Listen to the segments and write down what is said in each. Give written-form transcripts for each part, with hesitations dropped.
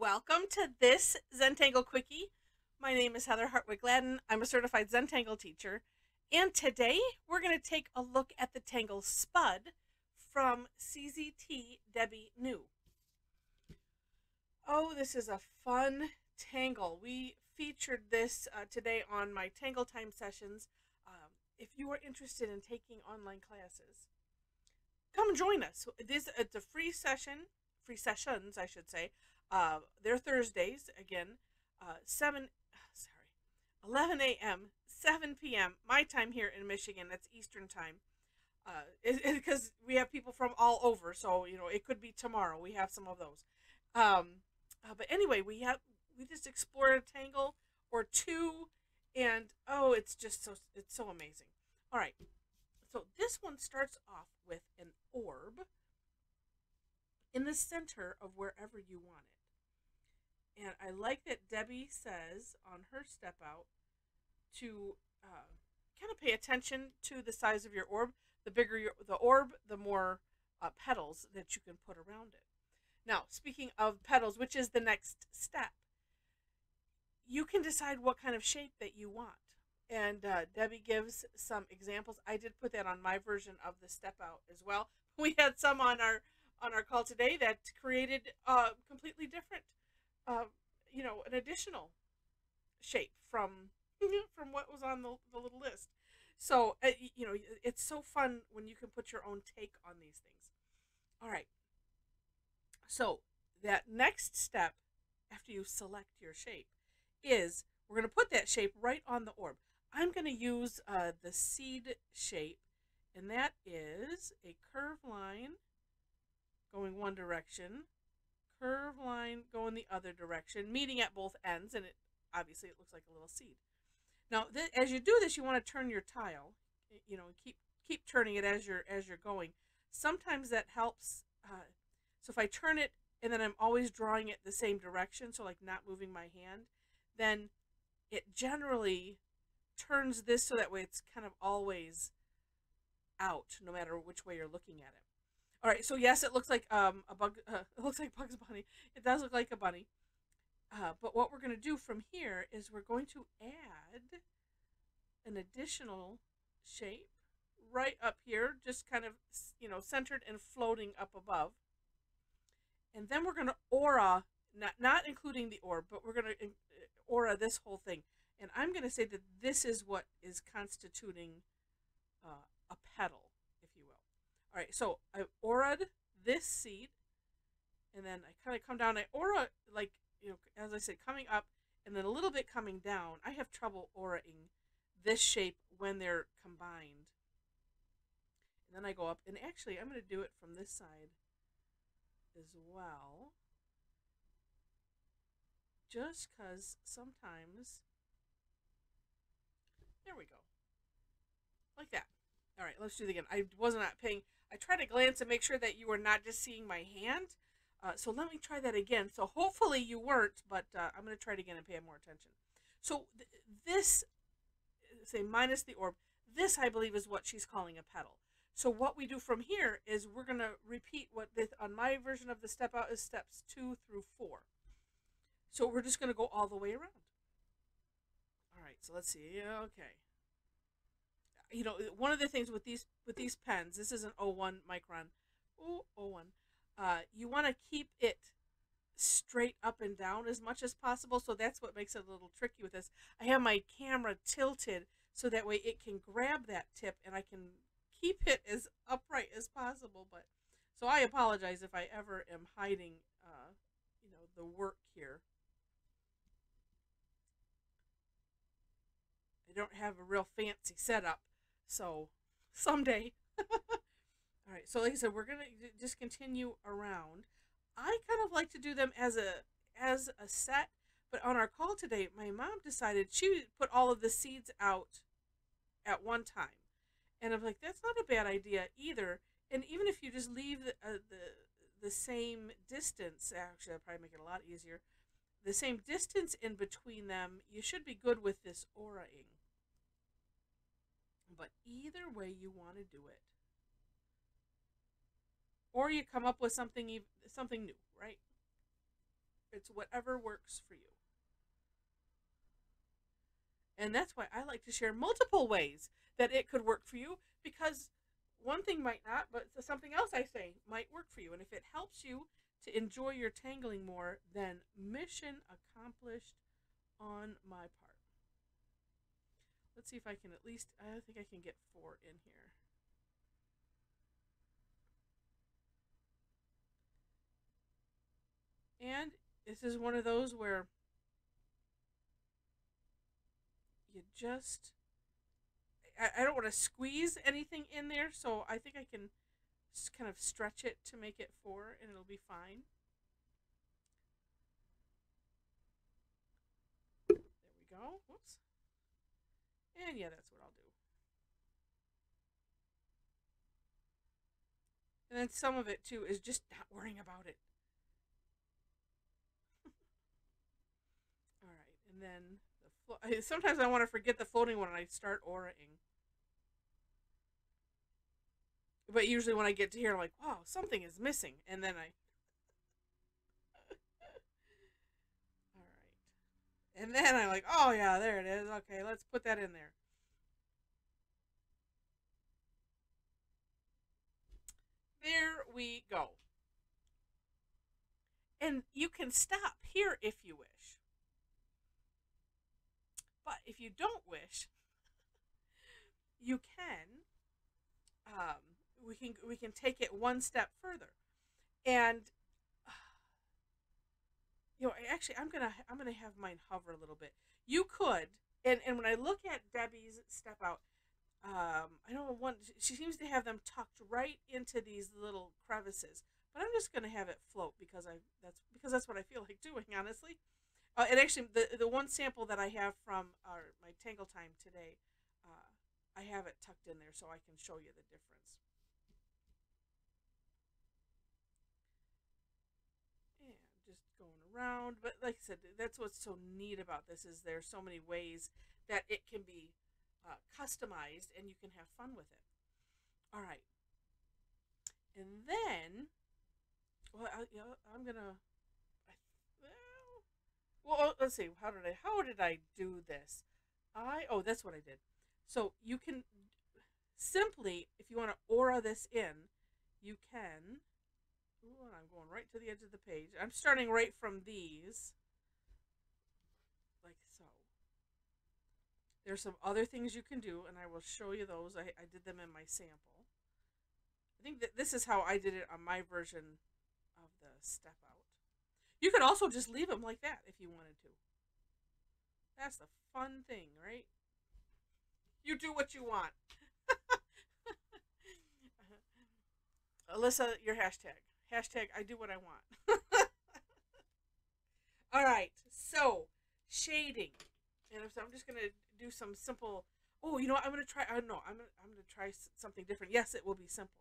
Welcome to this Zentangle Quickie. My name is Heather Hartwick Gladden. I'm a certified Zentangle teacher. And today we're going to take a look at the Tangle Spud from CZT Debbie New. Oh, this is a fun tangle. We featured this today on my Tangle Time sessions. If you are interested in taking online classes, come join us. It's a free sessions, I should say. They're Thursdays again, 11 a.m., 7 p.m. my time here in Michigan. That's Eastern time. Because we have people from all over, so it could be tomorrow. We have some of those. But anyway, we just explored a tangle or two, and oh, it's so amazing. All right, so this one starts off with an orb in the center of wherever you want it. And I like that Debbie says on her step out to kind of pay attention to the size of your orb. The bigger the orb, the more petals that you can put around it. Now, speaking of petals, which is the next step, you can decide what kind of shape that you want. And Debbie gives some examples. I did put that on my version of the step out as well. We had some on our call today that created completely different, an additional shape from what was on the little list. So it's so fun when you can put your own take on these things. All right. So that next step after you select your shape is we're going to put that shape right on the orb. I'm going to use the seed shape, and that is a curved line going one direction, curved line going the other direction, meeting at both ends, and obviously it looks like a little seed. Now, as you do this, you want to turn your tile, keep turning it as you're going. Sometimes that helps. So if I turn it and then I'm always drawing it the same direction, so like not moving my hand, then it generally turns this so that way it's kind of always out, no matter which way you're looking at it. All right, so yes, it looks like a bug. It looks like Bugs Bunny. It does look like a bunny. But what we're going to do from here is we're going to add an additional shape right up here, just kind of centered and floating up above. And then we're going to aura, not including the orb, but we're going to aura this whole thing. And I'm going to say that this is what is constituting a petal, if you will. All right, so I auraed this seed, and then I kind of come down. I aura, like, as I said, coming up, and then a little bit coming down. I have trouble auraing this shape when they're combined. And then I go up, and actually I'm going to do it from this side as well, just because sometimes, there we go, like that. All right, let's do it again. I was not paying, I tried to glance and make sure that you were not just seeing my hand, so let me try that again. So hopefully you weren't, but I'm going to try it again and pay more attention. So this, say minus the orb, this I believe is what she's calling a petal. So what we do from here is we're going to repeat what this, on my version of the step out is steps 2 through 4. So we're just going to go all the way around. All right, so let's see. Okay. One of the things with these pens, this is an 01 micron. Oh, 01. You want to keep it straight up and down as much as possible, so that's what makes it a little tricky with this. I have my camera tilted so that way it can grab that tip and I can keep it as upright as possible. But so I apologize if I ever am hiding the work here. I don't have a real fancy setup, so someday. All right, so like I said, we're gonna just continue around. I kind of like to do them as a set, but on our call today, my mom decided she would put all of the seeds out at one time. And I'm like, that's not a bad idea either. And even if you just leave the same distance, actually, that'll probably make it a lot easier. The same distance in between them, you should be good with this auraing. But either way you want to do it, or you come up with something new, right? It's whatever works for you. And that's why I like to share multiple ways that it could work for you, because one thing might not, but something else I say might work for you. And if it helps you to enjoy your tangling more, then mission accomplished on my part. Let's see if I can at least, I think I can get 4 in here. And this is one of those where you just, I don't want to squeeze anything in there, so I think I can just kind of stretch it to make it 4, and it'll be fine. There we go. Whoops. And yeah, that's what I'll do. And then some of it too is just not worrying about it. All right, and then sometimes I want to forget the floating one and I start auraing. But usually when I get to here, I'm like, wow, something is missing. And then I... All right. And then I'm like, oh yeah, there it is. Okay, let's put that in there. There we go. And you can stop here if you wish. But if you don't wish, you can, we can take it one step further. And you know, actually, I'm gonna have mine hover a little bit. You could, and when I look at Debbie's step out, I know one, she seems to have them tucked right into these little crevices. But I'm just gonna have it float because that's what I feel like doing, honestly. And actually, the one sample that I have from my Tangle time today, I have it tucked in there so I can show you the difference. And just going around, but like I said, that's what's so neat about this, is there's so many ways that it can be customized and you can have fun with it. All right, and then, well, I'm gonna. Well, let's see. How did I do this? Oh, that's what I did. So you can simply, if you want to aura this in, you can. Ooh, and I'm going right to the edge of the page. I'm starting right from these, like so. There's some other things you can do, and I will show you those. I did them in my sample. I think that this is how I did it on my version of the step out. You could also just leave them like that if you wanted to. That's the fun thing, right? You do what you want. Alyssa, your hashtag. Hashtag I do what I want. All right, so shading. And so I'm just going to do some simple. Oh, you know what? I'm going to try. No, I'm going to try something different. Yes, it will be simple.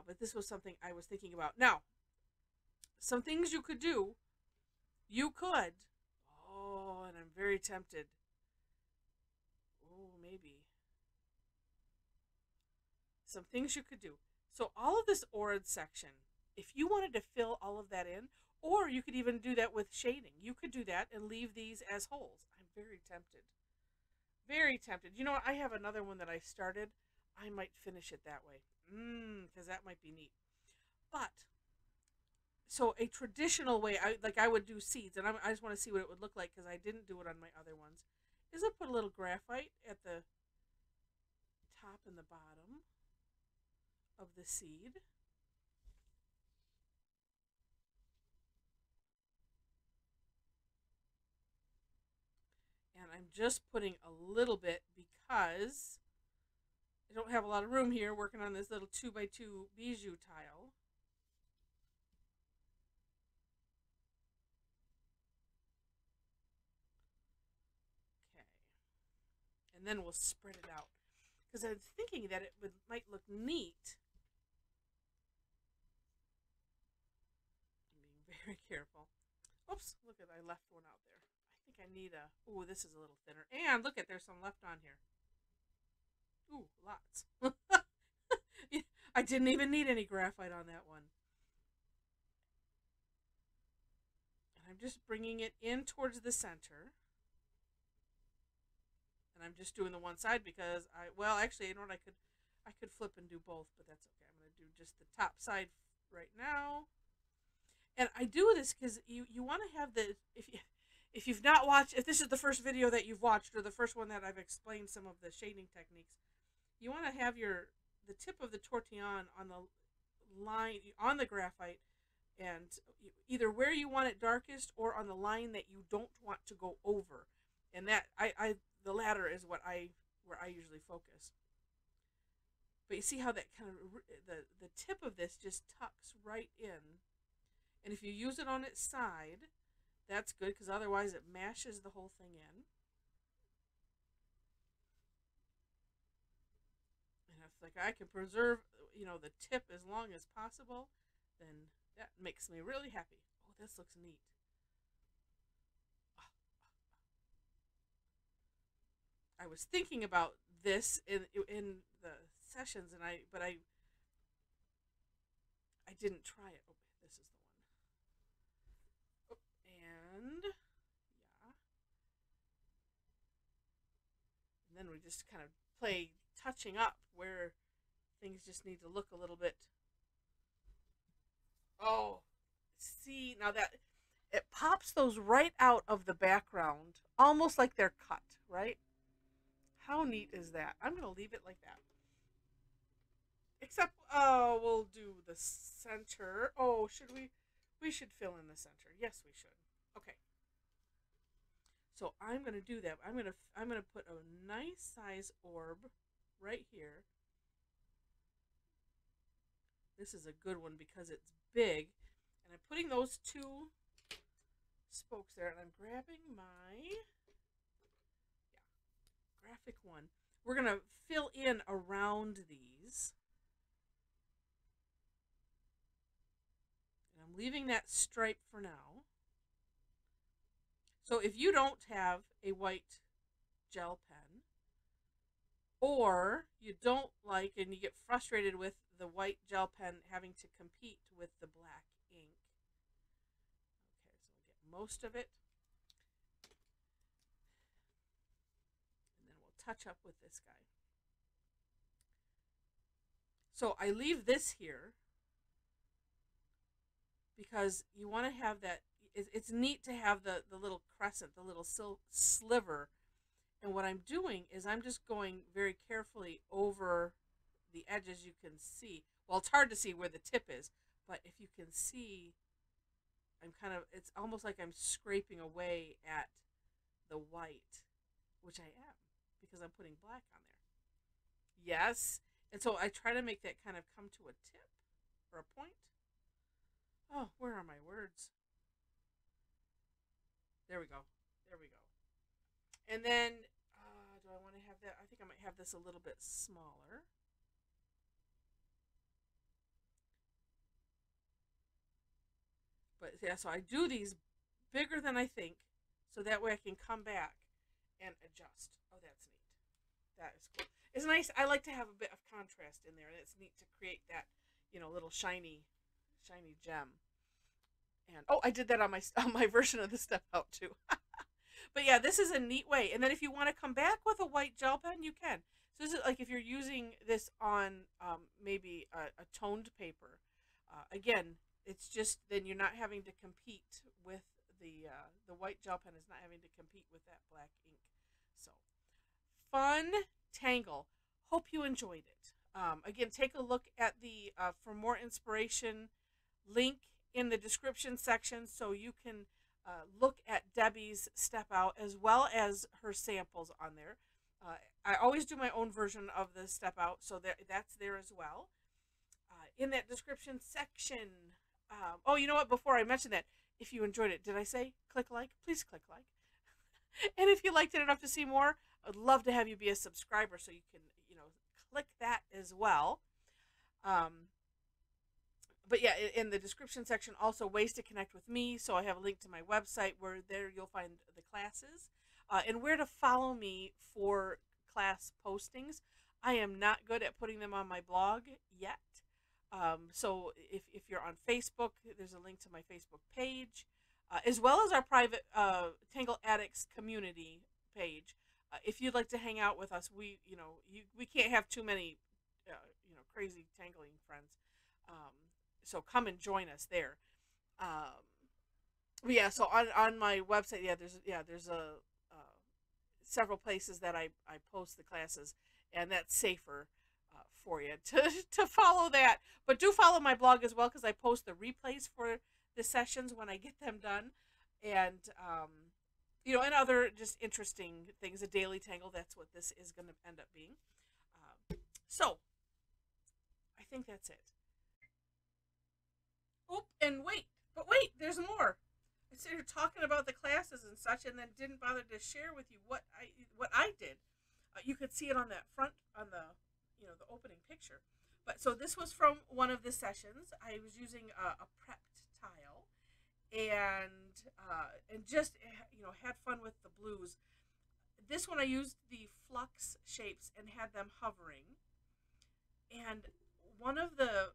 But this was something I was thinking about. Now, some things you could do. You could. Oh, and I'm very tempted. Oh, maybe. Some things you could do. So all of this aurad section, if you wanted to fill all of that in, or you could even do that with shading. You could do that and leave these as holes. I'm very tempted. Very tempted. You know what? I have another one that I started. I might finish it that way. Because that might be neat. But, so a traditional way, I would do seeds, and I just want to see what it would look like because I didn't do it on my other ones, is I put a little graphite at the top and the bottom of the seed. And I'm just putting a little bit because I don't have a lot of room here working on this little 2x2 bijou tile. Okay. And then we'll spread it out. Because I was thinking that it might look neat. I'm being very careful. Oops, look at, I left one out there. I think I need a, ooh, this is a little thinner. And look at, there's some left on here. Ooh, lots. I didn't even need any graphite on that one. I'm just bringing it in towards the center. And I'm just doing the one side because well, actually, you know what, I could flip and do both, but that's okay. I'm going to do just the top side right now. And I do this because you want to have the, if you've not watched, if this is the first video that you've watched or the first one that I've explained some of the shading techniques, you want to have the tip of the tortillon on the line, on the graphite, and either where you want it darkest or on the line that you don't want to go over. And that the latter is where I usually focus. But you see how that kind of the tip of this just tucks right in. And if you use it on its side, that's good, because otherwise it mashes the whole thing in. And if like I can preserve, you know, the tip as long as possible, then that makes me really happy. Oh, this looks neat. I was thinking about this in the sessions, and I didn't try it. Oh, this is the one. Oh, and yeah, and then we just kind of play touching up where things just need to look a little bit. Oh, see, now that it pops those right out of the background, almost like they're cut, right? How neat is that? I'm going to leave it like that. Except, we'll do the center. Oh, should we? We should fill in the center. Yes, we should. Okay. So I'm going to do that. I'm going to put a nice size orb right here. This is a good one because it's big. And I'm putting those two spokes there, and I'm grabbing my graphic one. We're going to fill in around these. And I'm leaving that stripe for now. So if you don't have a white gel pen, or you don't like and you get frustrated with the white gel pen having to compete with the black ink. Okay, so we'll get most of it. Touch up with this guy. So I leave this here because you want to have that. It's neat to have the little crescent, the little sliver. And what I'm doing is I'm just going very carefully over the edges. You can see. Well, it's hard to see where the tip is, but if you can see, it's almost like I'm scraping away at the white, which I am, because I'm putting black on there. Yes. And so I try to make that kind of come to a tip or a point. Oh, where are my words? There we go. There we go. And then, do I want to have that? I think I might have this a little bit smaller. But yeah, so I do these bigger than I think, so that way I can come back and adjust. Oh, that's neat. That is cool. It's nice. I like to have a bit of contrast in there, and it's neat to create that, you know, little shiny gem. And oh, I did that on my version of the step out too. But yeah, this is a neat way. And then if you want to come back with a white gel pen, you can. So this is like if you're using this on maybe a toned paper. Again, it's just then you're not having to compete with the white gel pen is not having to compete with that black ink. So fun tangle. Hope you enjoyed it. Again, take a look at the for more inspiration link in the description section, so you can look at Debbie's step out as well as her samples on there. I always do my own version of the step out, so that's there as well. In that description section, oh, you know what? Before I mention that, if you enjoyed it, did I say click like? Please click like. And if you liked it enough to see more, I'd love to have you be a subscriber so you can, you know, click that as well. But yeah, in the description section, also ways to connect with me. So I have a link to my website where there you'll find the classes and where to follow me for class postings. I am not good at putting them on my blog yet. So if you're on Facebook, there's a link to my Facebook page. as well as our private Tangle Addicts community page. If you'd like to hang out with us, we can't have too many, crazy tangling friends. Um, so come and join us there. Um, yeah, so on my website, there's a several places that I post the classes, and that's safer for you to follow that. But do follow my blog as well, because I post the replays for the sessions when I get them done, and and other just interesting things. A daily tangle. That's what this is going to end up being. So I think that's it. Oh, and wait, there's more. I sit here talking about the classes and such, and then didn't bother to share with you what I did. You could see it on that front, on the opening picture. But so this was from one of the sessions. I was using a prepped tile, and just had fun with the blues. This one I used the flux shapes and had them hovering. And one of the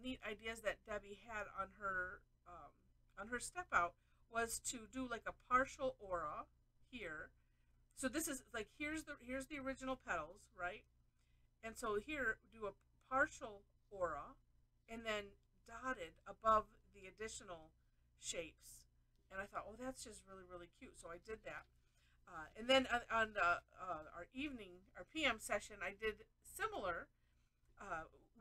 neat ideas that Debbie had on her step out was to do like a partial aura here. So this is like here's the original petals, right? And so here do a partial aura, and then dotted above the additional shapes. And I thought, oh, that's just really, really cute. So I did that. And then on our PM session, I did similar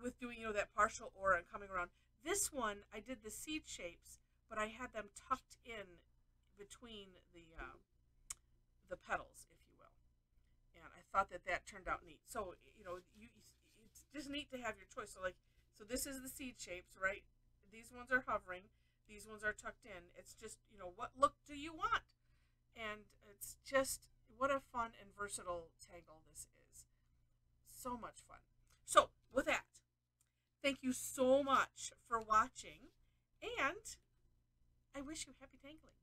with doing that partial aura and coming around. This one I did the seed shapes, but I had them tucked in between the petals, if you will. And I thought that turned out neat. So it's just neat to have your choice. So this is the seed shapes, right? These ones are hovering. These ones are tucked in. It's just what look do you want? And it's just what a fun and versatile tangle this is. So much fun. So with that, thank you so much for watching, and I wish you happy tangling.